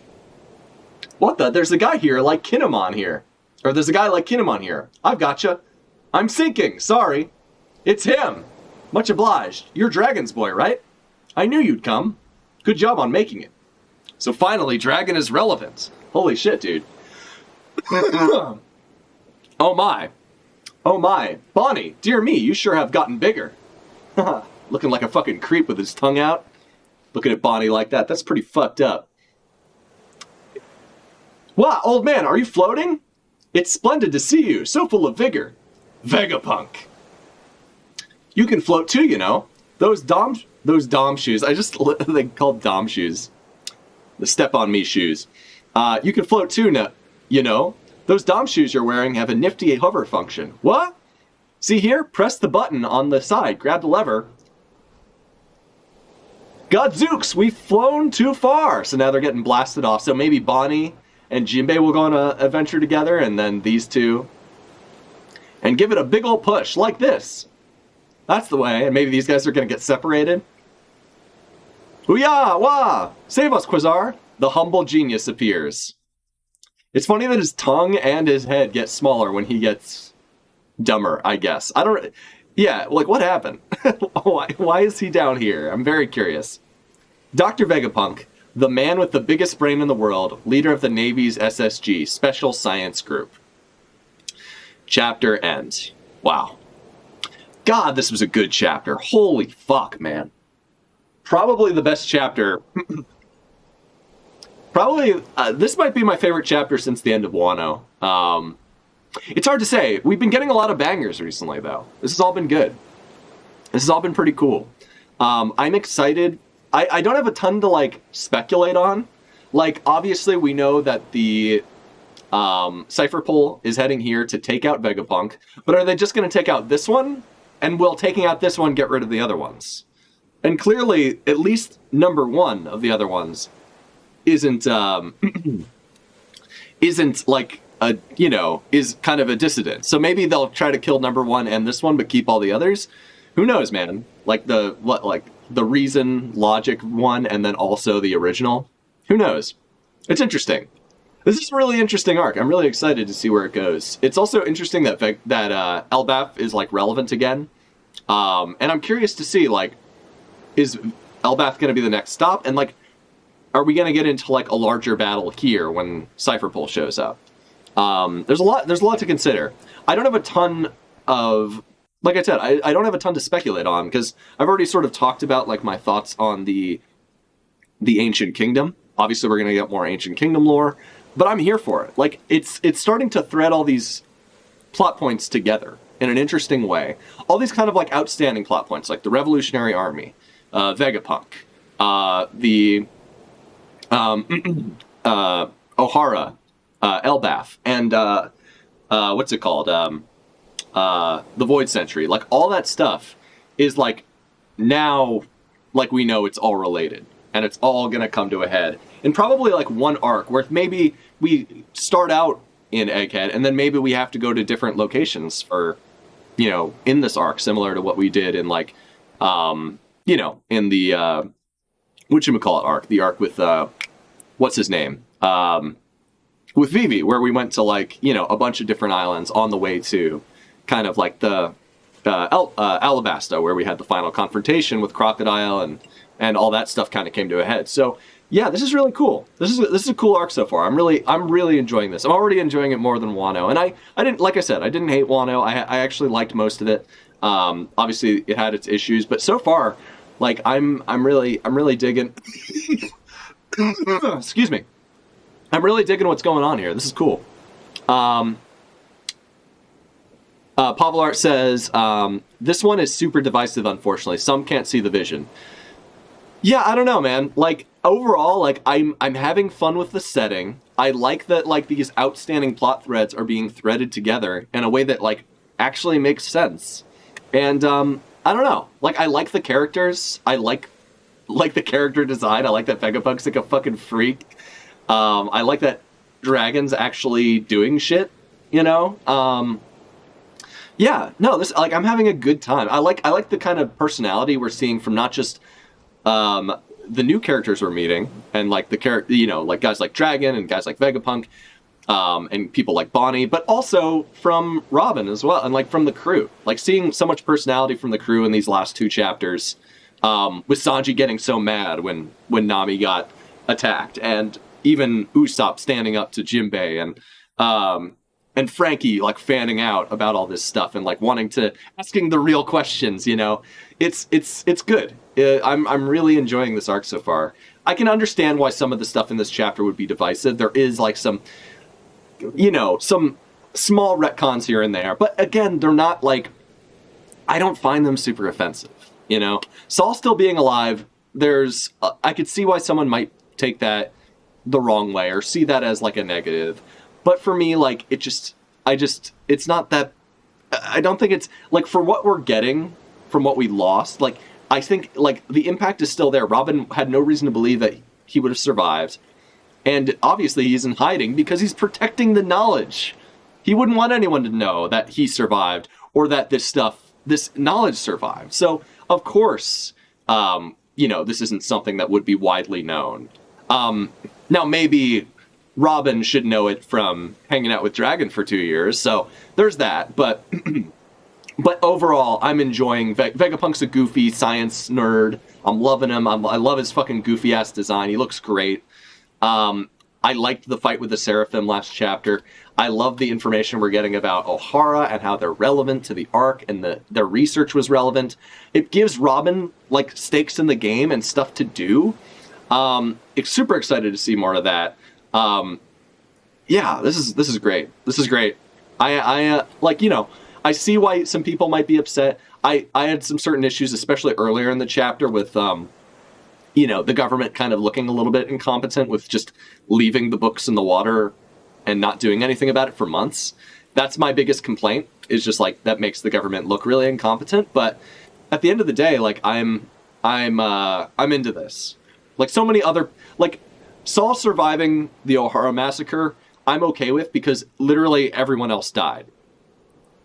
A: What the? There's a guy here like Kinemon here. Or there's a guy like Kinemon here. I've gotcha. I'm sinking. Sorry. It's him. Much obliged. You're Dragon's boy, right? I knew you'd come. Good job on making it. So finally, Dragon is relevant. Holy shit, dude. Oh my. Oh my. Bonnie, dear me, you sure have gotten bigger. Looking like a fucking creep with his tongue out. Looking at Bonnie like that. That's pretty fucked up. What, old man, are you floating? It's splendid to see you, so full of vigor. Vegapunk. You can float too, you know. Those Dom shoes, they called Dom shoes. The step on me shoes. You can float too, you know. Those Dom shoes you're wearing have a nifty hover function. What? See here? Press the button on the side, grab the lever. Godzooks, we've flown too far. So now they're getting blasted off. So maybe Bonnie and Jinbei will go on an adventure together, and then these two. And give it a big old push, like this. That's the way, and maybe these guys are going to get separated. Hoo-yah! Wah! Save us, Quasar! The humble genius appears. It's funny that his tongue and his head get smaller when he gets dumber, I guess. Yeah, like, what happened? Why is he down here? I'm very curious. Dr. Vegapunk, the man with the biggest brain in the world, leader of the Navy's SSG, Special Science Group. Chapter ends. Wow. God, this was a good chapter. Holy fuck, man. Probably the best chapter. This might be my favorite chapter since the end of Wano. It's hard to say. We've been getting a lot of bangers recently, though. This has all been good. This has all been pretty cool. I'm excited. I don't have a ton to, like, speculate on. Like, obviously, we know that the Cypher Pole is heading here to take out Vegapunk. But are they just going to take out this one? And will taking out this one get rid of the other ones? And clearly, at least number one of the other ones isn't isn't like a, you know, is kind of a dissident. So maybe they'll try to kill number one and this one, but keep all the others. Who knows, man? Like the reason, logic one, and then also the original. Who knows? It's interesting. This is a really interesting arc. I'm really excited to see where it goes. It's also interesting that Elbaf is like relevant again, and I'm curious to see, like, is Elbaf going to be the next stop, and like, are we going to get into like a larger battle here when Cypherpole shows up? There's a lot to consider. I don't have a ton of, like I said, I don't have a ton to speculate on because I've already sort of talked about like my thoughts on the Ancient Kingdom. Obviously, we're going to get more Ancient Kingdom lore, but I'm here for it. Like, it's starting to thread all these plot points together in an interesting way. All these kind of like outstanding plot points, like the Revolutionary Army, Vegapunk, the ohara, Elbaf, and what's it called? The Void Sentry. Like, all that stuff is like, now, like, we know it's all related. And it's all going to come to a head in probably like one arc where maybe we start out in Egghead and then maybe we have to go to different locations for, you know, in this arc, similar to what we did in like, you know, in the, whatchamacallit arc, the arc with, what's his name? With Vivi, where we went to like, you know, a bunch of different islands on the way to kind of like the, Alabasta, where we had the final confrontation with Crocodile and all that stuff kind of came to a head. So yeah, this is really cool. This is a cool arc so far. I'm really enjoying this. I'm already enjoying it more than Wano. And I didn't, like I said, I didn't hate Wano. I actually liked most of it. Obviously it had its issues, but so far, like I'm really digging. Excuse me. I'm really digging what's going on here. This is cool. Pavlart says, this one is super divisive, unfortunately. Some can't see the vision. Yeah, I don't know, man. Like, overall, like, I'm having fun with the setting. I like that, like, these outstanding plot threads are being threaded together in a way that, like, actually makes sense. And, I don't know. Like, I like the characters. I like the character design. I like that Vegapunk's like a fucking freak. I like that Dragon's actually doing shit, you know? Yeah, no, this, like, I'm having a good time. I like the kind of personality we're seeing from not just the new characters we're meeting, and like the character, you know, like guys like Dragon and guys like Vegapunk, and people like Bonnie, but also from Robin as well, and like from the crew. Like, seeing so much personality from the crew in these last two chapters, with Sanji getting so mad when Nami got attacked, and even Usopp standing up to Jinbei, and Frankie like fanning out about all this stuff and like asking the real questions, you know. It's good. I'm really enjoying this arc so far. I can understand why some of the stuff in this chapter would be divisive. There is like some, you know, some small retcons here and there, but again, they're not like, I don't find them super offensive, you know. Saul still being alive, there's, I could see why someone might take that the wrong way or see that as like a negative. But for me, like, it's not that, I don't think it's, like, for what we're getting from what we lost, like, I think, like, the impact is still there. Robin had no reason to believe that he would have survived. And obviously he's in hiding because he's protecting the knowledge. He wouldn't want anyone to know that he survived or that this knowledge survived. So, of course, you know, this isn't something that would be widely known. Now, maybe Robin should know it from hanging out with Dragon for 2 years, so there's that. But but overall, I'm enjoying Vegapunk's a goofy science nerd. I'm loving him. I love his fucking goofy ass design. He looks great. I liked the fight with the Seraphim last chapter. I love the information we're getting about Ohara and how they're relevant to the arc, and their research was relevant. It gives Robin like stakes in the game and stuff to do. It's super excited to see more of that. Yeah, this is great. This is great. I like, you know, I see why some people might be upset. I had some certain issues, especially earlier in the chapter with, you know, the government kind of looking a little bit incompetent with just leaving the books in the water and not doing anything about it for months. That's my biggest complaint, is just like, that makes the government look really incompetent. But at the end of the day, like, I'm I'm into this. Like so many other, like Saul surviving the Ohara massacre, I'm okay with because literally everyone else died.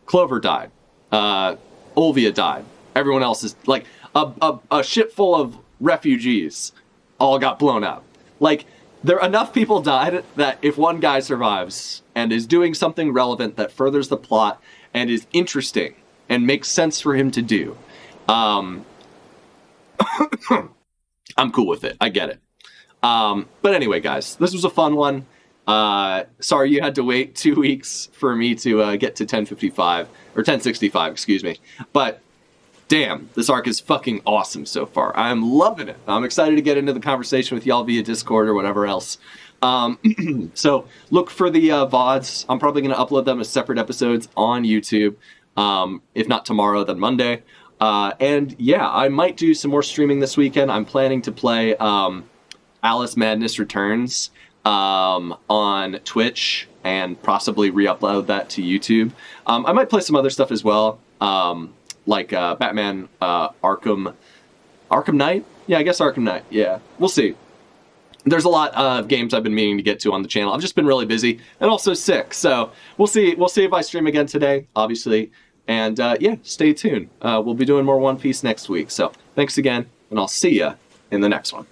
A: Clover died. Olvia died. Everyone else is like a ship full of refugees all got blown up. Like enough people died that if one guy survives and is doing something relevant that furthers the plot and is interesting and makes sense for him to do, I'm cool with it. I get it. But anyway, guys, this was a fun one. Sorry you had to wait 2 weeks for me to get to 1055 or 1065, excuse me. But damn, this arc is fucking awesome so far. I'm loving it. I'm excited to get into the conversation with y'all via Discord or whatever else. So look for the VODs. I'm probably going to upload them as separate episodes on YouTube. If not tomorrow, then Monday. And yeah, I might do some more streaming this weekend. I'm planning to play Alice Madness Returns on Twitch and possibly re-upload that to YouTube. I might play some other stuff as well, like Batman Arkham Knight? Yeah, I guess Arkham Knight. Yeah, we'll see. There's a lot of games I've been meaning to get to on the channel. I've just been really busy and also sick, so we'll see. We'll see if I stream again today, obviously. And yeah, stay tuned. We'll be doing more One Piece next week. So thanks again, and I'll see ya in the next one.